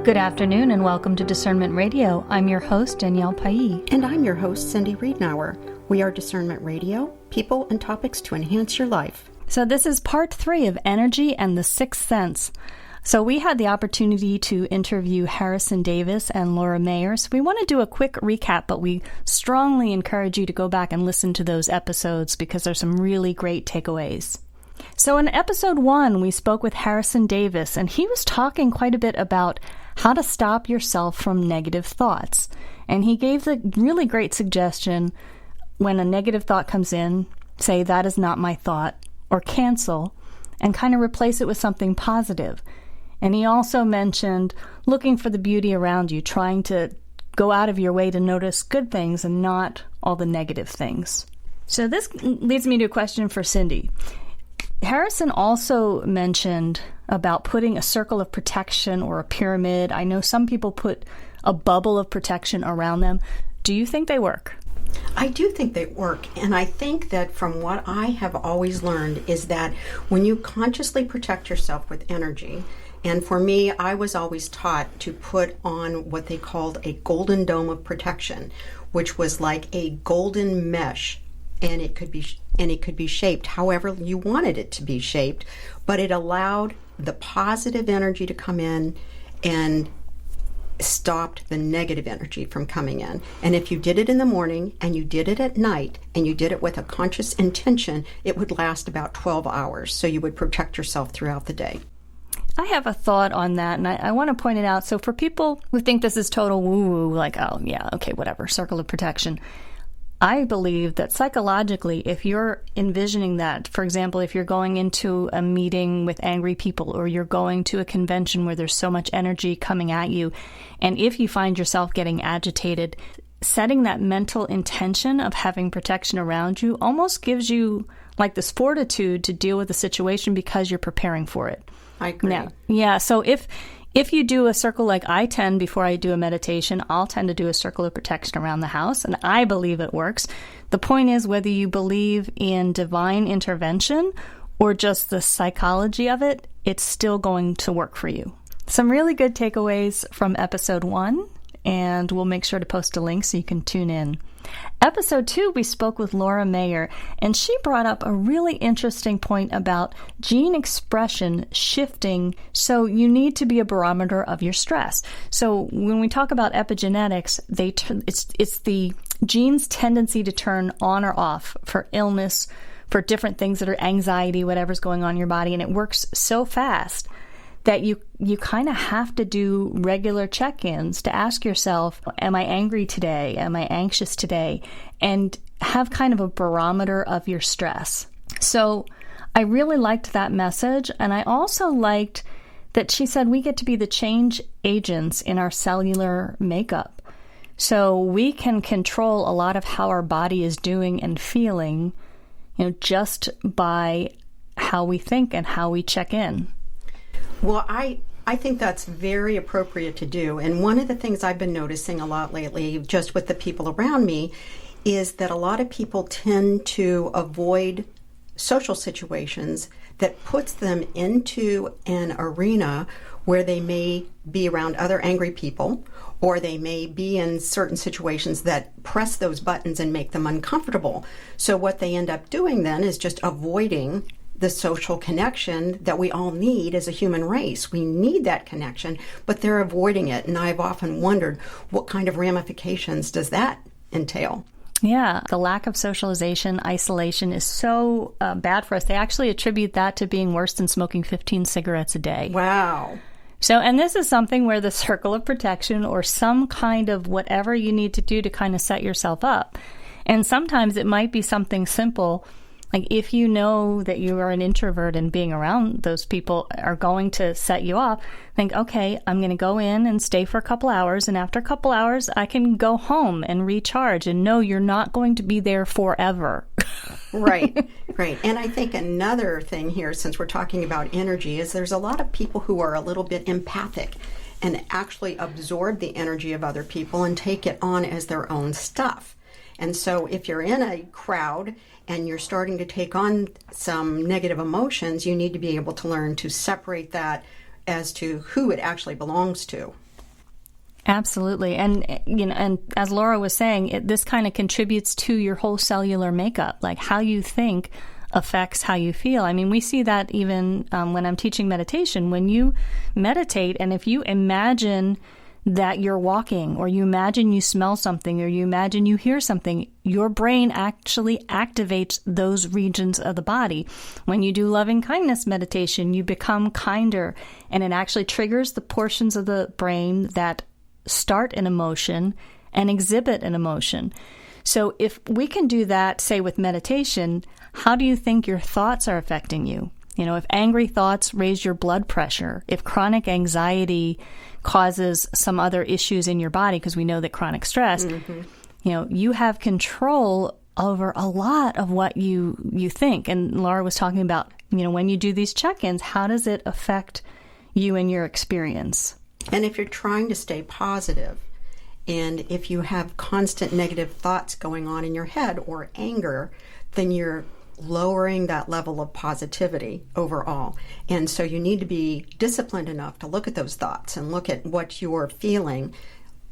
Good afternoon and welcome to Discernment Radio. I'm your host, Danielle Palli. And I'm your host, Cindy Readnower. We are Discernment Radio, people and topics to enhance your life. So this is part 3 of Energy and the Sixth Sense. So we had the opportunity to interview Harrison Davis and Laura Mayer. So we want to do a quick recap, but we strongly encourage you to go back and listen to those episodes because there's some really great takeaways. So in episode 1, we spoke with Harrison Davis, and he was talking quite a bit about how to stop yourself from negative thoughts. And he gave the really great suggestion, when a negative thought comes in, say, that is not my thought, or cancel, and kind of replace it with something positive. And he also mentioned looking for the beauty around you, trying to go out of your way to notice good things and not all the negative things. So this leads me to a question for Cindy. Harrison also mentioned about putting a circle of protection or a pyramid. I know some people put a bubble of protection around them. Do you think they work? I do think they work, and I think that from what I have always learned is that when you consciously protect yourself with energy, and for me, I was always taught to put on what they called a golden dome of protection, which was like a golden mesh, and it could be shaped however you wanted it to be shaped, but it allowed the positive energy to come in and stopped the negative energy from coming in. And if you did it in the morning and you did it at night and you did it with a conscious intention, it would last about 12 hours. So you would protect yourself throughout the day. I have a thought on that, and I want to point it out. So for people who think this is total woo-woo, like, oh, yeah, okay, whatever, circle of protection, I believe that psychologically, if you're envisioning that, for example, if you're going into a meeting with angry people or you're going to a convention where there's so much energy coming at you, and if you find yourself getting agitated, setting that mental intention of having protection around you almost gives you like this fortitude to deal with the situation because you're preparing for it. I agree. Now, yeah, so if you do a circle like I tend, before I do a meditation, I'll tend to do a circle of protection around the house, and I believe it works. The point is whether you believe in divine intervention or just the psychology of it, it's still going to work for you. Some really good takeaways from episode 1, and we'll make sure to post a link so you can tune in. Episode 2, we spoke with Laura Mayer, and she brought up a really interesting point about gene expression shifting, so you need to be a barometer of your stress. So when we talk about epigenetics, it's the gene's tendency to turn on or off for illness, for different things that are anxiety, whatever's going on in your body, and it works so fast that you kind of have to do regular check-ins to ask yourself, am I angry today? Am I anxious today? And have kind of a barometer of your stress. So I really liked that message. And I also liked that she said we get to be the change agents in our cellular makeup. So we can control a lot of how our body is doing and feeling, just by how we think and how we check in. Well, I think that's very appropriate to do. And one of the things I've been noticing a lot lately, just with the people around me, is that a lot of people tend to avoid social situations that puts them into an arena where they may be around other angry people, or they may be in certain situations that press those buttons and make them uncomfortable. So what they end up doing then is just avoiding the social connection that we all need as a human race. We need that connection, but they're avoiding it. And I've often wondered, what kind of ramifications does that entail? Yeah, the lack of socialization, isolation is so bad for us. They actually attribute that to being worse than smoking 15 cigarettes a day. Wow. So, and this is something where the circle of protection or some kind of whatever you need to do to kind of set yourself up. And sometimes it might be something simple. Like if you know that you are an introvert and being around those people are going to set you off, think, okay, I'm going to go in and stay for a couple hours. And after a couple hours, I can go home and recharge and know you're not going to be there forever. Right. And I think another thing here, since we're talking about energy, is there's a lot of people who are a little bit empathic and actually absorb the energy of other people and take it on as their own stuff. And so if you're in a crowd and you're starting to take on some negative emotions, you need to be able to learn to separate that as to who it actually belongs to. Absolutely. And, and as Laura was saying, this kind of contributes to your whole cellular makeup, like how you think affects how you feel. I mean, we see that even when I'm teaching meditation. When you meditate, and if you imagine that you're walking, or you imagine you smell something, or you imagine you hear something, your brain actually activates those regions of the body. When you do loving kindness meditation, you become kinder, and it actually triggers the portions of the brain that start an emotion and exhibit an emotion. So if we can do that, say with meditation, how do you think your thoughts are affecting you? If angry thoughts raise your blood pressure, if chronic anxiety causes some other issues in your body, because we know that chronic stress, you have control over a lot of what you think. And Laura was talking about, when you do these check-ins, how does it affect you and your experience? And if you're trying to stay positive, and if you have constant negative thoughts going on in your head or anger, then you're lowering that level of positivity overall. And so you need to be disciplined enough to look at those thoughts and look at what you're feeling,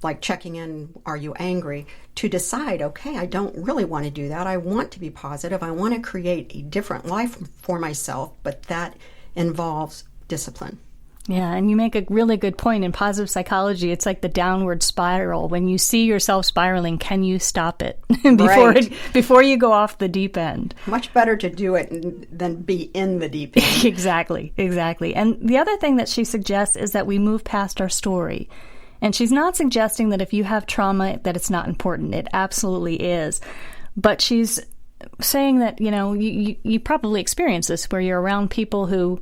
like checking in, are you angry, to decide, okay, I don't really want to do that. I want to be positive. I want to create a different life for myself, but that involves discipline. Yeah, and you make a really good point. In positive psychology, it's like the downward spiral. When you see yourself spiraling, can you stop it before you go off the deep end? Much better to do it than be in the deep end. Exactly. And the other thing that she suggests is that we move past our story. And she's not suggesting that if you have trauma that it's not important. It absolutely is. But she's saying that, you probably experience this, where you're around people who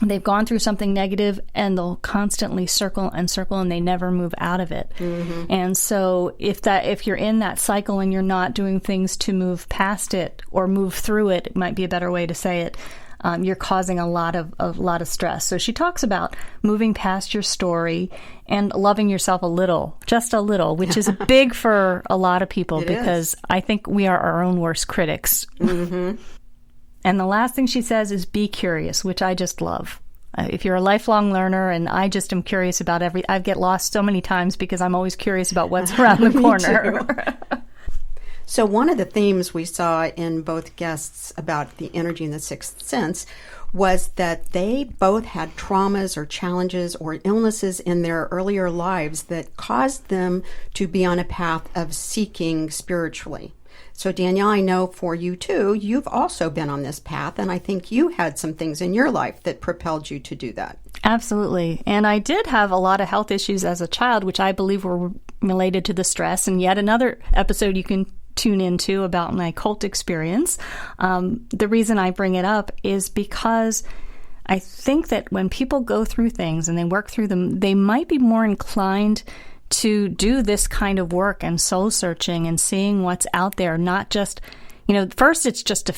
they've gone through something negative and they'll constantly circle and they never move out of it. And so if you're in that cycle and you're not doing things to move past it or move through it, it might be a better way to say it, you're causing a lot of stress. So she talks about moving past your story and loving yourself a little, just a little, which is big for a lot of people because I think we are our own worst critics. And the last thing she says is be curious, which I just love. If you're a lifelong learner, and I just am curious about I get lost so many times because I'm always curious about what's around the corner. So one of the themes we saw in both guests about the energy and the sixth sense was that they both had traumas or challenges or illnesses in their earlier lives that caused them to be on a path of seeking spiritually. So Danielle, I know for you too, you've also been on this path, and I think you had some things in your life that propelled you to do that. Absolutely. And I did have a lot of health issues as a child, which I believe were related to the stress. And yet another episode you can tune into about my cult experience. The reason I bring it up is because I think that when people go through things and they work through them, they might be more inclined to do this kind of work and soul searching and seeing what's out there, not just, first it's just to,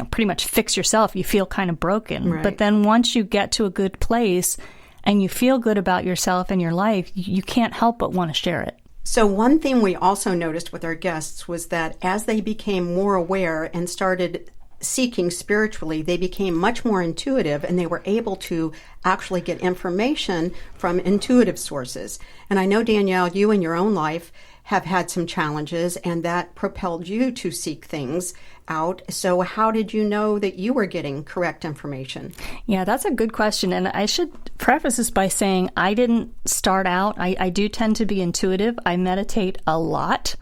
pretty much fix yourself. You feel kind of broken. Right. But then once you get to a good place and you feel good about yourself and your life, you can't help but want to share it. So one thing we also noticed with our guests was that as they became more aware and started seeking spiritually, they became much more intuitive, and they were able to actually get information from intuitive sources. And I know, Danielle, you in your own life have had some challenges, and that propelled you to seek things out. So how did you know that you were getting correct information? Yeah, that's a good question. And I should preface this by saying I didn't start out. I do tend to be intuitive. I meditate a lot.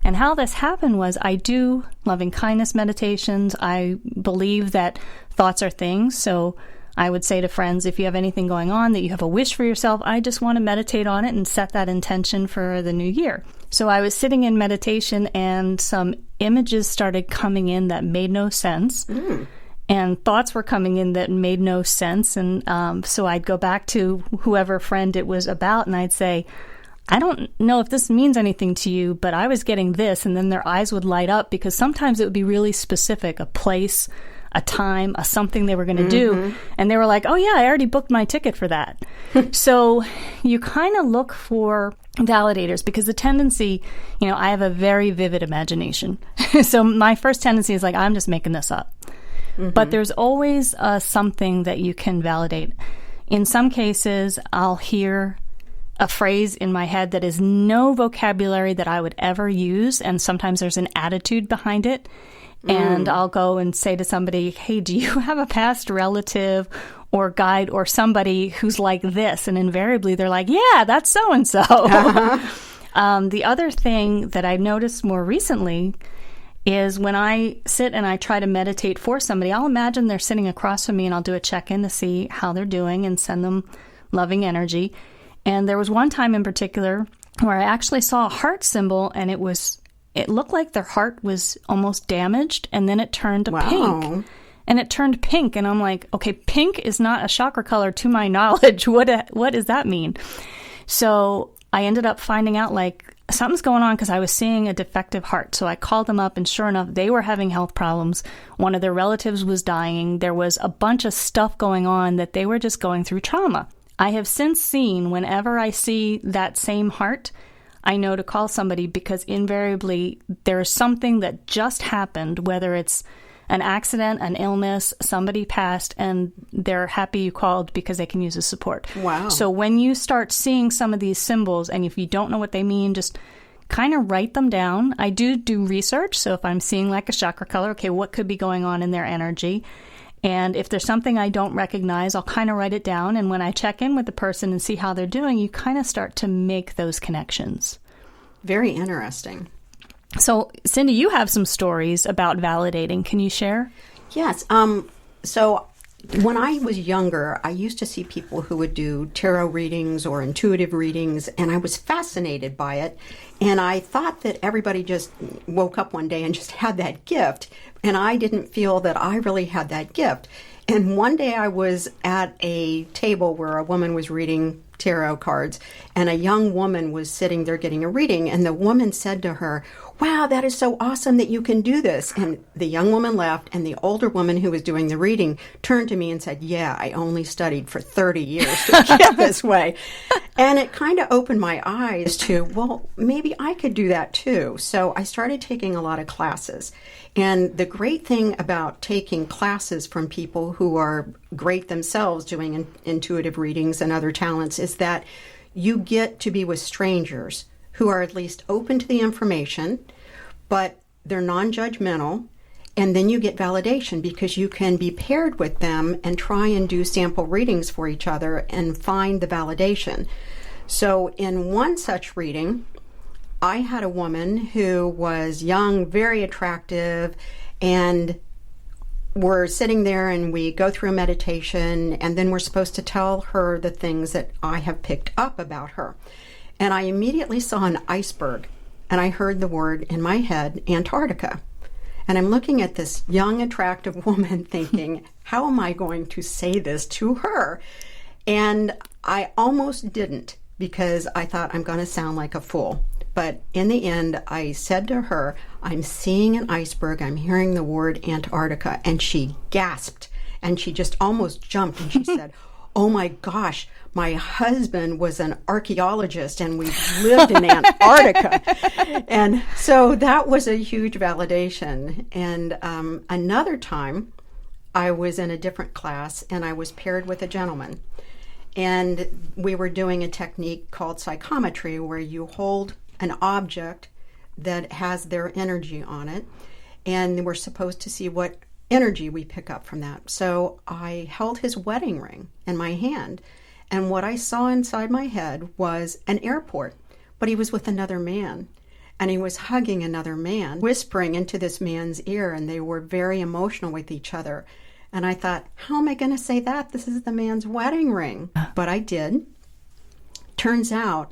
And how this happened was I do loving kindness meditations. I believe that thoughts are things. So I would say to friends, if you have anything going on, that you have a wish for yourself, I just want to meditate on it and set that intention for the new year. So I was sitting in meditation and some images started coming in that made no sense. And thoughts were coming in that made no sense. And so I'd go back to whoever friend it was about and I'd say, I don't know if this means anything to you, but I was getting this. And then their eyes would light up because sometimes it would be really specific, a place, a time, a something they were going to do. And they were like, oh yeah, I already booked my ticket for that. So you kind of look for validators because the tendency, I have a very vivid imagination. So my first tendency is like, I'm just making this up. But there's always something that you can validate. In some cases, I'll hear a phrase in my head that is no vocabulary that I would ever use, and sometimes there's an attitude behind it. And I'll go and say to somebody, hey, do you have a past relative or guide or somebody who's like this? And invariably they're like, yeah, that's so-and-so. The other thing that I've noticed more recently is when I sit and I try to meditate for somebody, I'll imagine they're sitting across from me and I'll do a check-in to see how they're doing and send them loving energy. And there was one time in particular where I actually saw a heart symbol, and it looked like their heart was almost damaged, and then it turned pink. And it turned pink, and I'm like, okay, pink is not a chakra color to my knowledge. What does that mean? So I ended up finding out like something's going on because I was seeing a defective heart. So I called them up, and sure enough, they were having health problems. One of their relatives was dying. There was a bunch of stuff going on that they were just going through trauma. I have since seen, whenever I see that same heart, I know to call somebody, because invariably there is something that just happened, whether it's an accident, an illness, somebody passed, and they're happy you called because they can use the support. Wow. So when you start seeing some of these symbols, and if you don't know what they mean, just kind of write them down. I do research. So if I'm seeing like a chakra color, okay, what could be going on in their energy? And if there's something I don't recognize, I'll kind of write it down. And when I check in with the person and see how they're doing, you kind of start to make those connections. Very interesting. So, Cindy, you have some stories about validating. Can you share? Yes. So when I was younger, I used to see people who would do tarot readings or intuitive readings, and I was fascinated by it. And I thought that everybody just woke up one day and just had that gift. And I didn't feel that I really had that gift. And one day I was at a table where a woman was reading tarot cards, and a young woman was sitting there getting a reading, and the woman said to her, wow, that is so awesome that you can do this. And the young woman left, and the older woman who was doing the reading turned to me and said, yeah, I only studied for 30 years to get this way. And it kind of opened my eyes to, well, maybe I could do that too. So I started taking a lot of classes. And the great thing about taking classes from people who are great themselves doing intuitive readings and other talents is that you get to be with strangers who are at least open to the information, but they're non-judgmental. And then you get validation because you can be paired with them and try and do sample readings for each other and find the validation. So in one such reading, I had a woman who was young, very attractive, and we're sitting there and we go through a meditation, and then we're supposed to tell her the things that I have picked up about her. And I immediately saw an iceberg, and I heard the word in my head, Antarctica. And I'm looking at this young, attractive woman thinking, how am I going to say this to her? And I almost didn't, because I thought I'm going to sound like a fool. But in the end, I said to her, I'm seeing an iceberg, I'm hearing the word Antarctica. And she gasped, and she just almost jumped, and she said, oh my gosh, my husband was an archaeologist, and we lived in Antarctica. And so that was a huge validation. And another time, I was in a different class, and I was paired with a gentleman. And we were doing a technique called psychometry, where you hold an object that has their energy on it, and we're supposed to see what energy we pick up from that. So I held his wedding ring in my hand, and what I saw inside my head was an airport, but he was with another man, and he was hugging another man, whispering into this man's ear, and they were very emotional with each other. And I thought, how am I going to say that? This is the man's wedding ring. But I did. Turns out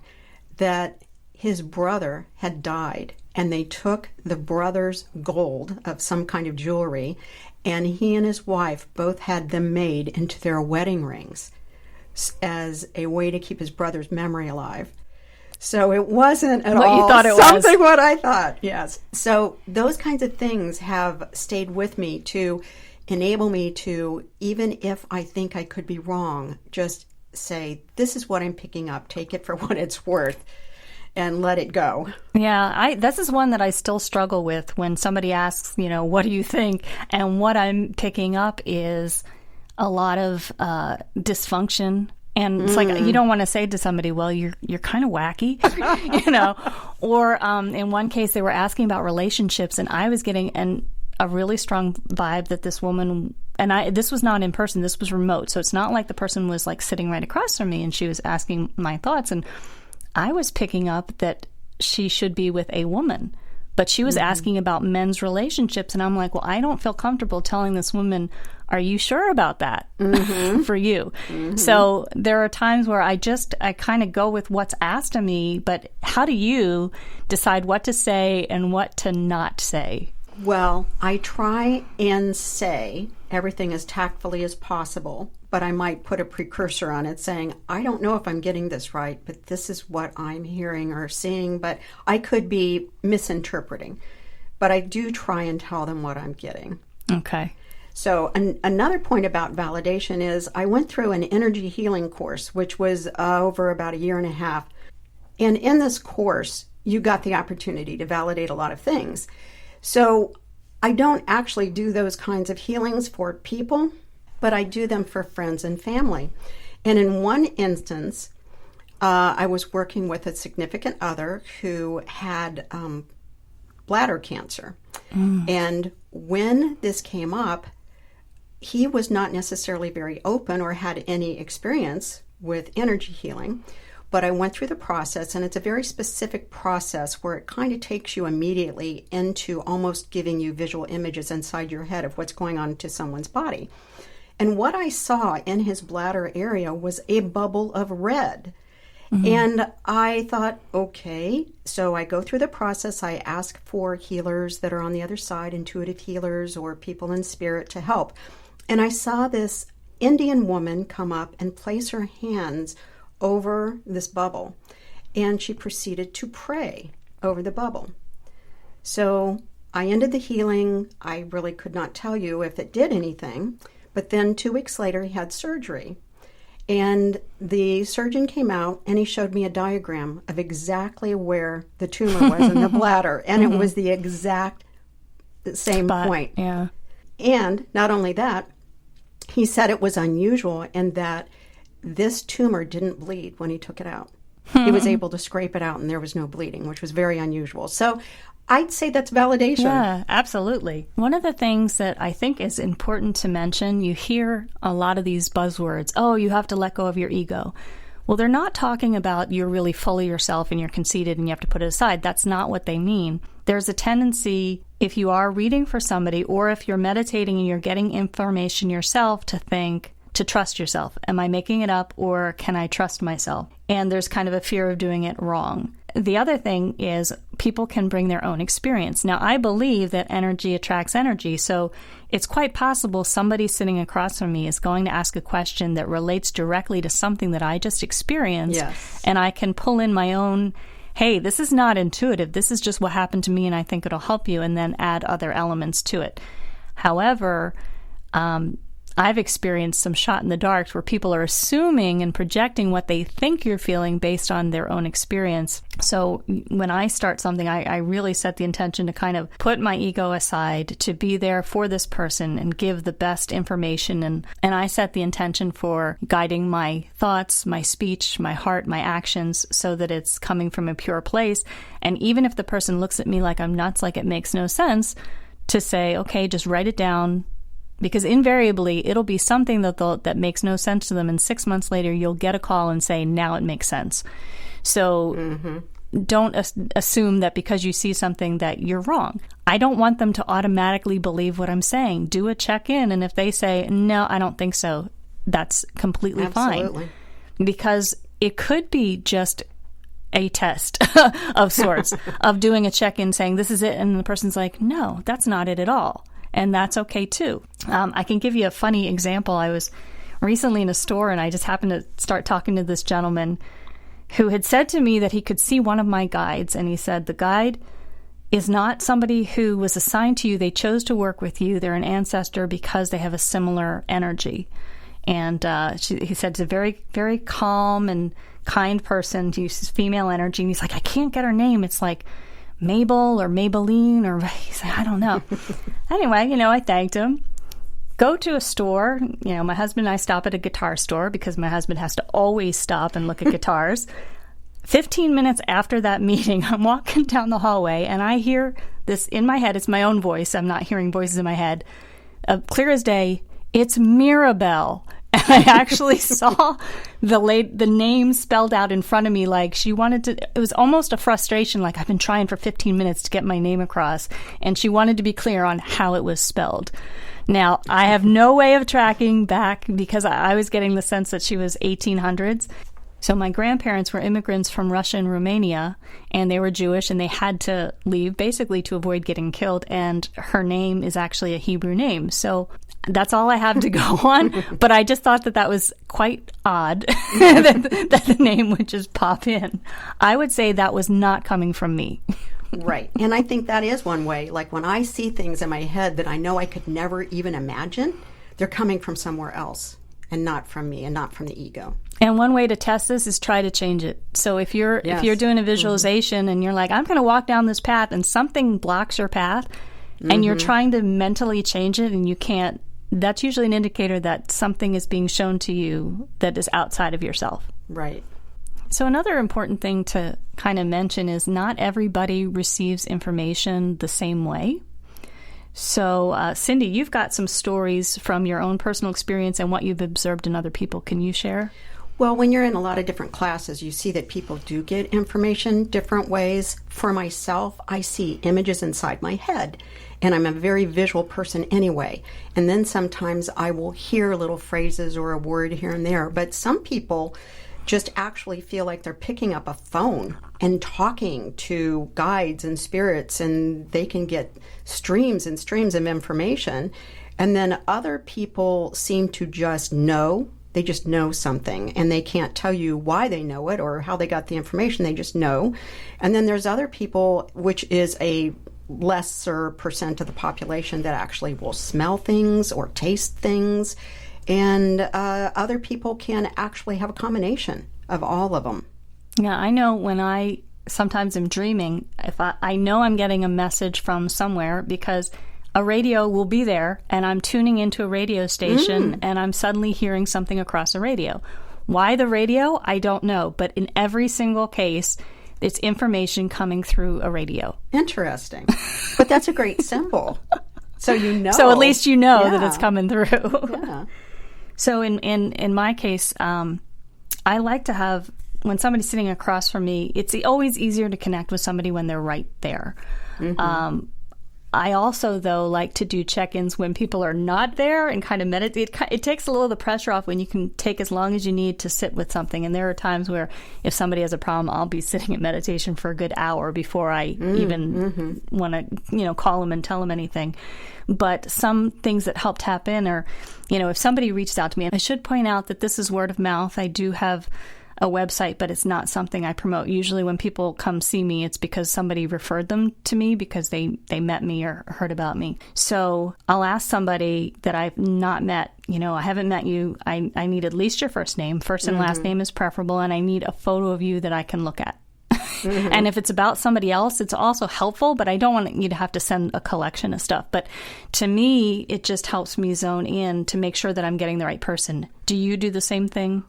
that his brother had died, and they took the brother's gold of some kind of jewelry, and he and his wife both had them made into their wedding rings as a way to keep his brother's memory alive. So it wasn't at what all you thought it something was. What I thought, yes. So those kinds of things have stayed with me to enable me to, even if I think I could be wrong, just say, this is what I'm picking up, take it for what it's worth, and let it go. Yeah, this is one that I still struggle with when somebody asks, what do you think? And what I'm picking up is a lot of dysfunction And it's like, you don't want to say to somebody, well, you're kind of wacky, Or in one case, they were asking about relationships, and I was getting a really strong vibe that this woman, and this was not in person, this was remote. So it's not like the person was like sitting right across from me and she was asking my thoughts. And I was picking up that she should be with a woman. But she was asking about men's relationships, and I'm like, well, I don't feel comfortable telling this woman, are you sure about that for you? So there are times where I kind of go with what's asked of me, but how do you decide what to say and what to not say? Well, I try and say everything as tactfully as possible, but I might put a precursor on it saying, I don't know if I'm getting this right, but this is what I'm hearing or seeing, but I could be misinterpreting. But I do try and tell them what I'm getting. Okay. So another point about validation is I went through an energy healing course, which was over about a year and a half. And in this course, you got the opportunity to validate a lot of things. So I don't actually do those kinds of healings for people, but I do them for friends and family. And in one instance, I was working with a significant other who had bladder cancer. And when this came up, he was not necessarily very open or had any experience with energy healing. But I went through the process, and it's a very specific process where it kind of takes you immediately into almost giving you visual images inside your head of what's going on to someone's body. And what I saw in his bladder area was a bubble of red. And I thought, okay, so I go through the process. I ask for healers that are on the other side, intuitive healers or people in spirit to help. And I saw this Indian woman come up and place her hands over this bubble, and she proceeded to pray over the bubble. So I ended the healing. I really could not tell you if it did anything, but then 2 weeks later he had surgery, and the surgeon came out and he showed me a diagram of exactly where the tumor was in the bladder, and it was the exact same point. Yeah. And not only that, he said it was unusual in that this tumor didn't bleed when he took it out. He was able to scrape it out and there was no bleeding, which was very unusual. So I'd say that's validation. Yeah, absolutely. One of the things that I think is important to mention, you hear a lot of these buzzwords, oh, you have to let go of your ego. Well, they're not talking about you're really full of yourself and you're conceited and you have to put it aside. That's not what they mean. There's a tendency, if you are reading for somebody or if you're meditating and you're getting information yourself, to trust yourself. Am I making it up, or can I trust myself? And there's kind of a fear of doing it wrong. The other thing is people can bring their own experience. Now, I believe that energy attracts energy, so it's quite possible somebody sitting across from me is going to ask a question that relates directly to something that I just experienced, and I can pull in my own, hey, this is not intuitive, this is just what happened to me and I think it'll help you, and then add other elements to it. However, I've experienced some shot in the dark where people are assuming and projecting what they think you're feeling based on their own experience. So when I start something, I really set the intention to kind of put my ego aside, to be there for this person and give the best information. And I set the intention for guiding my thoughts, my speech, my heart, my actions, so that it's coming from a pure place. And even if the person looks at me like I'm nuts, like it makes no sense, to say, okay, just write it down. Because invariably, it'll be something that makes no sense to them, and 6 months later, you'll get a call and say, now it makes sense. So don't assume that because you see something that you're wrong. I don't want them to automatically believe what I'm saying. Do a check-in, and if they say, no, I don't think so, that's completely fine. Because it could be just a test of sorts, of doing a check-in saying, this is it, and the person's like, no, that's not it at all. And that's okay too. I can give you a funny example. I was recently in a store and I just happened to start talking to this gentleman who had said to me that he could see one of my guides. And he said, the guide is not somebody who was assigned to you. They chose to work with you. They're an ancestor because they have a similar energy. And he said it's a very, very calm and kind person. He uses female energy. And he's like, I can't get her name. It's like Mabel or Maybelline, or he's like, I don't know. Anyway, I thanked him. go to a store. My husband and I stop at a guitar store because my husband has to always stop and look at guitars. 15 minutes after that meeting, I'm walking down the hallway and I hear this in my head. It's my own voice. I'm not hearing voices in my head. Clear as day, it's Mirabelle. And I actually saw the name spelled out in front of me like she wanted to. It was almost a frustration, like I've been trying for 15 minutes to get my name across. And she wanted to be clear on how it was spelled. Now, I have no way of tracking back because I was getting the sense that she was 1800s. So my grandparents were immigrants from Russia and Romania, and they were Jewish, and they had to leave basically to avoid getting killed. And her name is actually a Hebrew name. So that's all I have to go on. But I just thought that was quite odd that the name would just pop in. I would say that was not coming from me. Right. And I think that is one way. Like when I see things in my head that I know I could never even imagine, they're coming from somewhere else and not from me and not from the ego. And one way to test this is try to change it. So if you're doing a visualization and you're like, I'm going to walk down this path and something blocks your path and you're trying to mentally change it and you can't, that's usually an indicator that something is being shown to you that is outside of yourself. Right. So another important thing to kind of mention is not everybody receives information the same way. So, Cindy, you've got some stories from your own personal experience and what you've observed in other people. Can you share? Well, when you're in a lot of different classes, you see that people do get information different ways. For myself, I see images inside my head, and I'm a very visual person anyway. And then sometimes I will hear little phrases or a word here and there. But some people just actually feel like they're picking up a phone and talking to guides and spirits, and they can get streams and streams of information. And then other people seem to just know. They just know something, and they can't tell you why they know it or how they got the information. They just know. And then there's other people, which is a lesser percent of the population, that actually will smell things or taste things. And other people can actually have a combination of all of them. Yeah, I know when I sometimes am dreaming, if I know I'm getting a message from somewhere because a radio will be there and I'm tuning into a radio station and I'm suddenly hearing something across a radio. Why the radio? I don't know. But in every single case, it's information coming through a radio. Interesting. But that's a great symbol. So you know. So at least you know that it's coming through. Yeah. So in my case, I like to have, when somebody's sitting across from me, it's always easier to connect with somebody when they're right there. I also, though, like to do check-ins when people are not there and kind of meditate. It takes a little of the pressure off when you can take as long as you need to sit with something. And there are times where if somebody has a problem, I'll be sitting in meditation for a good hour before I even want to, call them and tell them anything. But some things that help tap in are, if somebody reached out to me, and I should point out that this is word of mouth. I do have a website, but it's not something I promote. Usually when people come see me, it's because somebody referred them to me because they met me or heard about me. So I'll ask somebody that I've not met, I haven't met you. I need at least your first name. First and last name is preferable, and I need a photo of you that I can look at. And if it's about somebody else, it's also helpful, but I don't want you to have to send a collection of stuff. But to me, it just helps me zone in to make sure that I'm getting the right person. Do you do the same thing?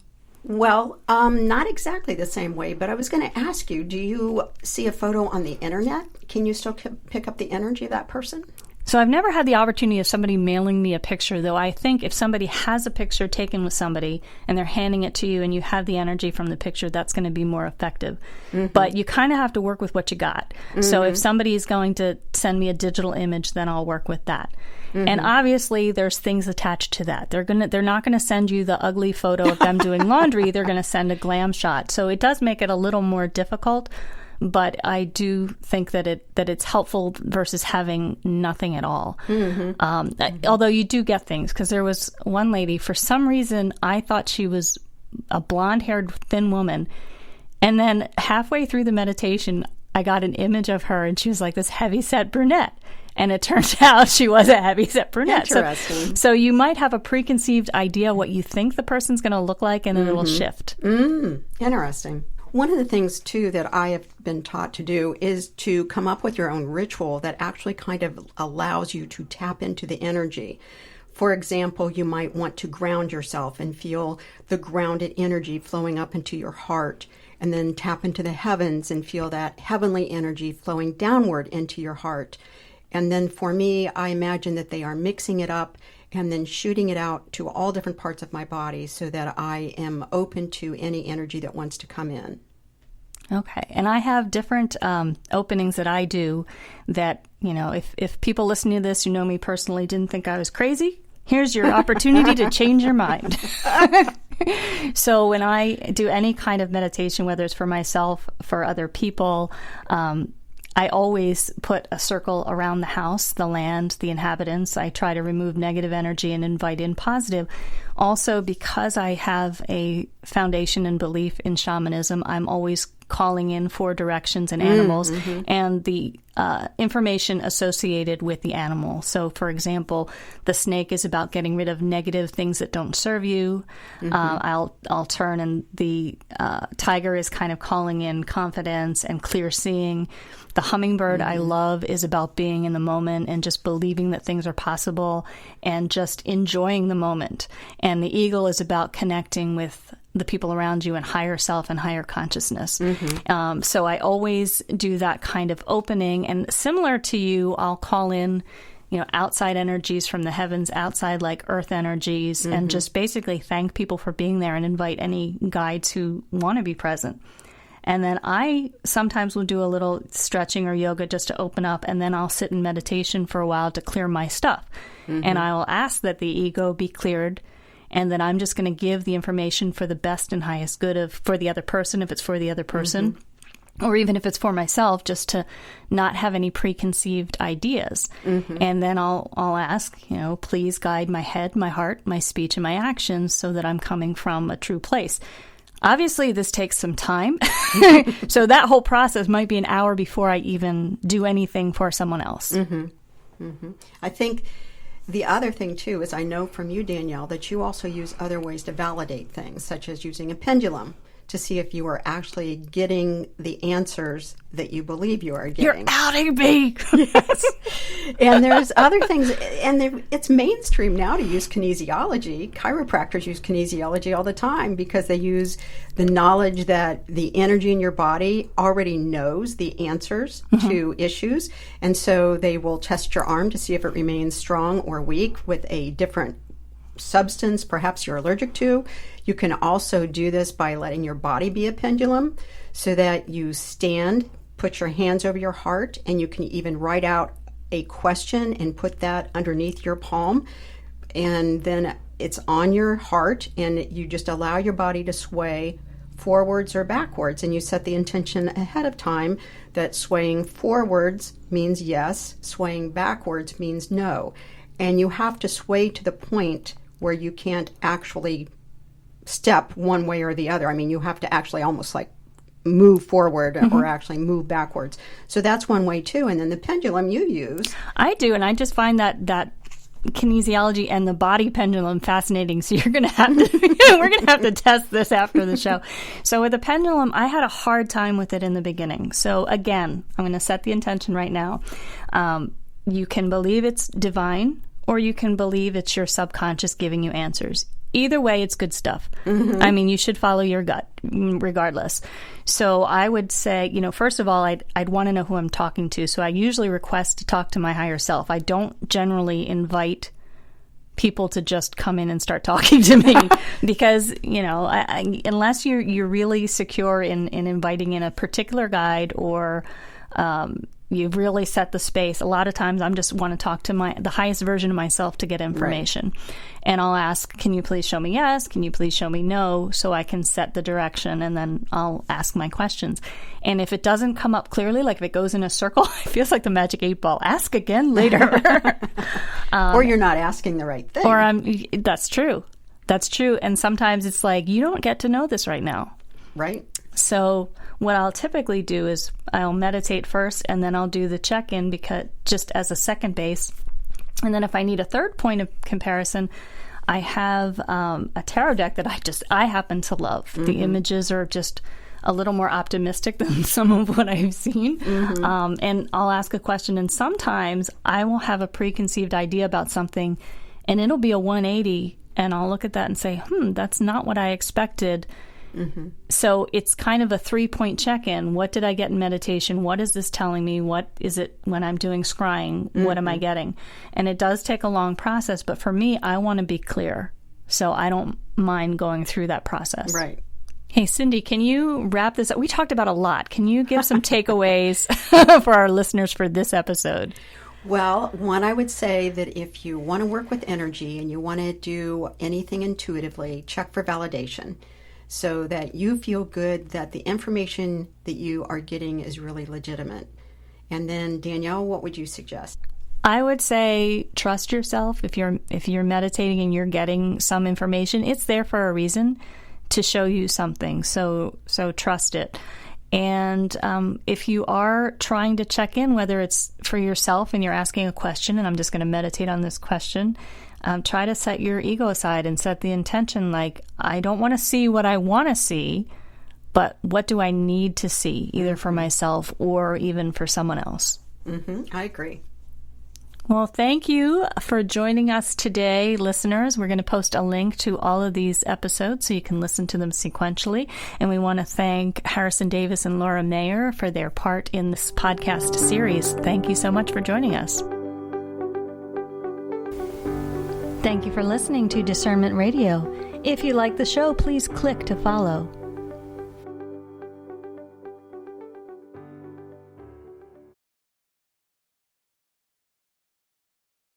Well, not exactly the same way, but I was going to ask you, do you see a photo on the internet? Can you still pick up the energy of that person? So I've never had the opportunity of somebody mailing me a picture, though I think if somebody has a picture taken with somebody and they're handing it to you and you have the energy from the picture, that's going to be more effective. But you kind of have to work with what you got. So if somebody is going to send me a digital image, then I'll work with that. And obviously there's things attached to that. They're not going to send you the ugly photo of them doing laundry. They're going to send a glam shot. So it does make it a little more difficult. But I do think that it's helpful versus having nothing at all. Although you do get things, because there was one lady, for some reason, I thought she was a blonde-haired, thin woman. And then halfway through the meditation, I got an image of her, and she was like this heavy-set brunette. And it turns out she was a heavy-set brunette. Interesting. So you might have a preconceived idea what you think the person's going to look like, and then it'll shift. Interesting. One of the things, too, that I have been taught to do is to come up with your own ritual that actually kind of allows you to tap into the energy. For example, you might want to ground yourself and feel the grounded energy flowing up into your heart, and then tap into the heavens and feel that heavenly energy flowing downward into your heart. And then for me, I imagine that they are mixing it up and then shooting it out to all different parts of my body so that I am open to any energy that wants to come in. Okay. And I have different openings that I do that, if people listening to this who know me personally didn't think I was crazy, here's your opportunity to change your mind. So when I do any kind of meditation, whether it's for myself, for other people, I always put a circle around the house, the land, the inhabitants. I try to remove negative energy and invite in positive. Also, because I have a foundation and belief in shamanism, I'm always calling in for directions and animals and the information associated with the animal. So, for example, the snake is about getting rid of negative things that don't serve you. I'll turn, and the tiger is kind of calling in confidence and clear seeing. The hummingbird I love is about being in the moment and just believing that things are possible and just enjoying the moment. And the eagle is about connecting with the people around you and higher self and higher consciousness. So I always do that kind of opening. And similar to you, I'll call in, outside energies from the heavens, outside like earth energies, and just basically thank people for being there and invite any guides who want to be present. And then I sometimes will do a little stretching or yoga just to open up, and then I'll sit in meditation for a while to clear my stuff. And I will ask that the ego be cleared, and then I'm just going to give the information for the best and highest good for the other person, if it's for the other person, or even if it's for myself, just to not have any preconceived ideas. And then I'll ask, please guide my head, my heart, my speech, and my actions so that I'm coming from a true place. Obviously, this takes some time. So that whole process might be an hour before I even do anything for someone else. I think the other thing, too, is I know from you, Danielle, that you also use other ways to validate things, such as using a pendulum to see if you are actually getting the answers that you believe you are getting. You're outing me! Yes. And there's other things, and it's mainstream now to use kinesiology. Chiropractors use kinesiology all the time because they use the knowledge that the energy in your body already knows the answers to issues. And so they will test your arm to see if it remains strong or weak with a different substance perhaps you're allergic to. You can also do this by letting your body be a pendulum so that you stand, put your hands over your heart, and you can even write out a question and put that underneath your palm. And then it's on your heart, and you just allow your body to sway forwards or backwards. And you set the intention ahead of time that swaying forwards means yes, swaying backwards means no. And you have to sway to the point where you can't actually step one way or the other. I mean, you have to actually almost like move forward or actually move backwards. So that's one way too. And then the pendulum you use. I do, and I just find that kinesiology and the body pendulum fascinating. So you're going to have to, we're going to have to test this after the show. So with the pendulum, I had a hard time with it in the beginning. So again, I'm going to set the intention right now. You can believe it's divine, or you can believe it's your subconscious giving you answers. Either way, it's good stuff. I mean, you should follow your gut regardless. So I would say, first of all, I'd want to know who I'm talking to. So I usually request to talk to my higher self. I don't generally invite people to just come in and start talking to me because, unless you're really secure in inviting in a particular guide or you've really set the space. A lot of times I'm just want to talk to the highest version of myself to get information. Right. And I'll ask, can you please show me yes? Can you please show me no? So I can set the direction, and then I'll ask my questions. And if it doesn't come up clearly, like if it goes in a circle, it feels like the magic 8 ball. Ask again later. Or you're not asking the right thing. That's true. That's true. And sometimes it's like, you don't get to know this right now. Right. So what I'll typically do is I'll meditate first, and then I'll do the check-in because just as a second base. And then if I need a third point of comparison, I have a tarot deck that I happen to love. The images are just a little more optimistic than some of what I've seen. And I'll ask a question, and sometimes I will have a preconceived idea about something, and it'll be a 180, and I'll look at that and say, that's not what I expected. Mm-hmm. So it's kind of a 3-point check-in. What did I get in meditation? What is this telling me? What is it when I'm doing scrying? Mm-hmm. What am I getting? And it does take a long process, but for me, I want to be clear. So I don't mind going through that process. Right. Hey, Cindy, can you wrap this up? We talked about a lot. Can you give some takeaways for our listeners for this episode? Well, one, I would say that if you want to work with energy and you want to do anything intuitively, check for validation so that you feel good that the information that you are getting is really legitimate. And then, Danielle, what would you suggest? I would say trust yourself. If you're meditating and you're getting some information, it's there for a reason, to show you something. So trust it. And if you are trying to check in, whether it's for yourself and you're asking a question, and I'm just going to meditate on this question, try to set your ego aside and set the intention like, I don't want to see what I want to see, but what do I need to see, either for myself or even for someone else? Mm-hmm. I agree. Well, thank you for joining us today, listeners. We're going to post a link to all of these episodes so you can listen to them sequentially. And we want to thank Harrison Davis and Laura Mayer for their part in this podcast series. Thank you so much for joining us. Thank you for listening to Discernment Radio. If you like the show, please click to follow.